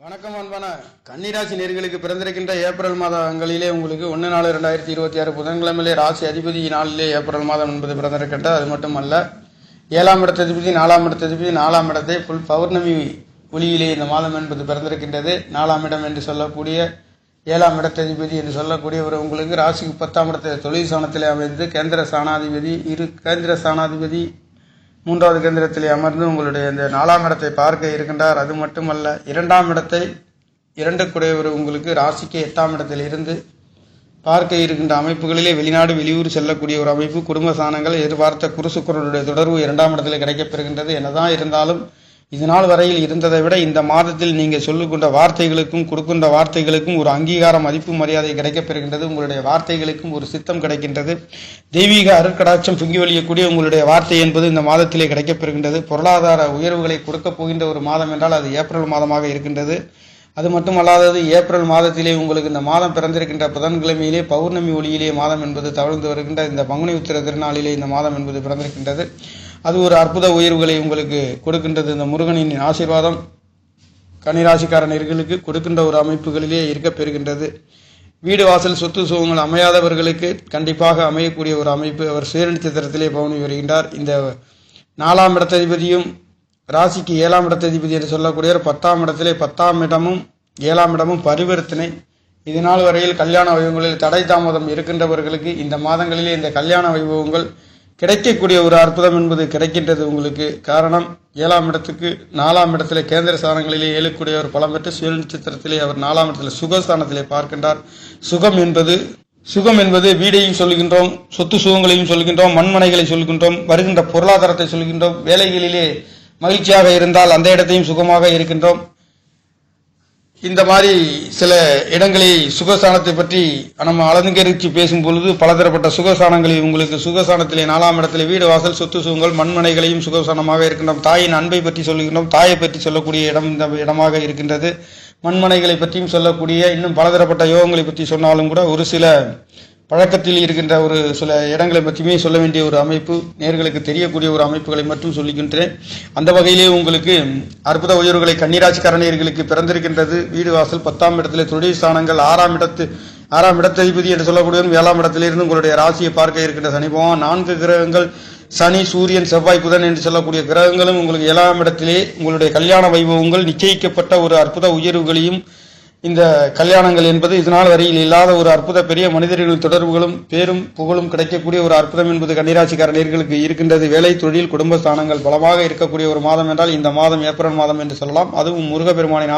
வணக்கம் அன்பான கன்னிராசி நேர்களுக்கு பிறந்திருக்கின்ற ஏப்ரல் மாதங்களிலே உங்களுக்கு 1/4/2026 புதன்கிழமையிலே ராசி அதிபதி நாளிலே ஏப்ரல் மாதம் என்பது பிறந்திருக்கின்ற அது மட்டுமல்ல 7ஆம் இடத்ததிபதி 4ஆம் இடத்ததிபதி 4ஆம் இடத்தை புல் பௌர்ணமி ஒளியிலே இந்த மாதம் என்பது பிறந்திருக்கின்றது. 4ஆம் இடம் என்று சொல்லக்கூடிய 7ஆம் இடத்ததிபதி என்று சொல்லக்கூடிய ஒரு உங்களுக்கு ராசிக்கு 10ஆம் இடத்தை தொழில் ஸ்தானத்திலே அமைந்து கேந்திர ஸ்தானாதிபதி 3வது கேந்திரத்திலே அமர்ந்து உங்களுடைய இந்த 4ஆம் இடத்தை பார்க்க இருக்கின்றார். அது மட்டுமல்ல 2ஆம் இடத்தை 2 உங்களுக்கு ராசிக்கு 8ஆம் இடத்தில் இருந்து பார்க்க இருக்கின்ற அமைப்புகளிலே வெளிநாடு வெளியூர் செல்லக்கூடிய ஒரு அமைப்பு, குடும்ப ஸ்தானங்கள், எதிர்பார்த்த குருசுக்கரனுடைய தொடர்பு 2ஆம் இடத்தில் கிடைக்கப்பெறுகின்றது. என்னதான் இருந்தாலும் இதனால் வரையில் இருந்ததை விட இந்த மாதத்தில் நீங்கள் சொல்லுகின்ற வார்த்தைகளுக்கும் கொடுக்கின்ற வார்த்தைகளுக்கும் ஒரு அங்கீகாரம், மதிப்பு, மரியாதை கிடைக்கப்பெறுகின்றது. உங்களுடைய வார்த்தைகளுக்கும் ஒரு சித்தம் கிடைக்கின்றது. தெய்வீக அருட்கடாட்சம் பொங்கி வழியக்கூடிய உங்களுடைய வார்த்தை என்பது இந்த மாதத்திலே கிடைக்கப்பெறுகின்றது. பொருளாதார உயர்வுகளை கொடுக்கப் போகின்ற ஒரு மாதம் என்றால் அது ஏப்ரல் மாதமாக இருக்கின்றது. அது மட்டுமல்லாதது ஏப்ரல் மாதத்திலே உங்களுக்கு இந்த மாதம் பிறந்திருக்கின்ற புதன்கிழமையிலே பௌர்ணமி ஒளியிலே மாதம் என்பது தவழ்ந்து வருகின்ற இந்த பங்குனி உத்திர திருநாளிலே இந்த மாதம் என்பது பிறந்திருக்கின்றது. அது ஒரு அற்புத உயர்வுகளை உங்களுக்கு கொடுக்கின்றது. இந்த முருகனின் ஆசீர்வாதம் கன்னிராசிக்காரர்களுக்கு கொடுக்கின்ற ஒரு அமைப்புகளிலே இருக்கப் பெறுகின்றது. வீடு வாசல் சொத்து சுகங்கள் அமையாதவர்களுக்கு கண்டிப்பாக அமையக்கூடிய ஒரு அமைப்பு. அவர் சுய நட்சத்திரத்திலே பவனி வருகின்றார். இந்த 4ஆம் இடத்ததிபதியும் ராசிக்கு 7ஆம் இடத்ததிபதி என்று சொல்லக்கூடிய 10ஆம் இடத்திலே 10ஆம் இடமும் 7ஆம் இடமும் பரிவர்த்தனை. இதனால் வரையில் கல்யாண வைபவங்களில் தடை தாமதம் இருக்கின்றவர்களுக்கு இந்த மாதங்களிலே இந்த கல்யாண வைபவங்கள் கிடைக்கக்கூடிய ஒரு அற்புதம் என்பது கிடைக்கின்றது உங்களுக்கு. காரணம் 7ஆம் இடத்துக்கு 4ஆம் இடத்திலே கேந்திர ஸ்தானங்களிலே ஏழுக்கூடிய ஒரு பலம் பெற்று சுய நட்சத்திரத்திலே அவர் 4ஆம் இடத்திலே சுகஸ்தானத்திலே பார்க்கின்றார். சுகம் என்பது வீடையும் சொல்கின்றோம், சொத்து சுகங்களையும் சொல்கின்றோம், மண்மனைகளை சொல்கின்றோம், வருகின்ற பொருளாதாரத்தை சொல்கின்றோம். வேலைகளிலே மகிழ்ச்சியாக இருந்தால் அந்த இடத்தையும் சுகமாக இருக்கின்றோம். இந்த மாதிரி சில இடங்களை சுகஸ்தானத்தை பற்றி நம்ம அலங்கரித்து பேசும் பொழுது பலதரப்பட்ட சுகஸ்தானங்களில் உங்களுக்கு சுகஸ்தானத்திலே 4ஆம் இடத்திலே வீடு வாசல் சொத்து சுகங்கள் மண்மனைகளையும் சுகஸ்தானமாக இருக்கின்றோம். தாயின் அன்பை பற்றி சொல்லுகின்றோம், தாயை பற்றி சொல்லக்கூடிய இடம் இந்த இடமாக இருக்கின்றது. மண்மனைகளை பற்றியும் சொல்லக்கூடிய இன்னும் பலதரப்பட்ட யோகங்களை பற்றி சொன்னாலும் கூட ஒரு சில பழக்கத்தில் இருக்கின்ற ஒரு சில இடங்களை பற்றியுமே சொல்ல வேண்டிய ஒரு அமைப்பு, நேர்களுக்கு தெரியக்கூடிய ஒரு அமைப்புகளை மட்டும் சொல்லுகின்றேன். அந்த வகையிலே உங்களுக்கு அற்புத உயர்வுகளை கன்னிராசிக்காரர்களுக்கு பிறந்திருக்கின்றது. வீடு வாசல் 10ஆம் இடத்திலே தொழில் ஸ்தானங்கள் 6ஆம் இடத்ததிபதி என்று சொல்லக்கூடிய 7ஆம் இடத்திலிருந்து உங்களுடைய ராசியை பார்க்க இருக்கின்ற சனி பகவான், 4 கிரகங்கள் சனி, சூரியன், செவ்வாய், புதன் என்று சொல்லக்கூடிய கிரகங்களும் உங்களுக்கு 7ஆம் இடத்திலே உங்களுடைய கல்யாண வைபவங்கள் நிச்சயிக்கப்பட்ட ஒரு அற்புத உயர்வுகளையும் இந்த கல்யாணங்கள் என்பது இதனால் வரையில் இல்லாத ஒரு அற்புத பெரிய மனிதர்களின் தொடர்புகளும் பேரும் புகழும் கிடைக்கக்கூடிய ஒரு அற்புதம் என்பது கன்னிராசிக்காரர்களுக்கு இருக்கின்றது. வேலை, தொழில், குடும்ப ஸ்தானங்கள் பலமாக இருக்கக்கூடிய ஒரு மாதம் என்றால் இந்த மாதம் ஏப்ரல் மாதம் என்று சொல்லலாம். அதுவும் முருகப்பெருமானின்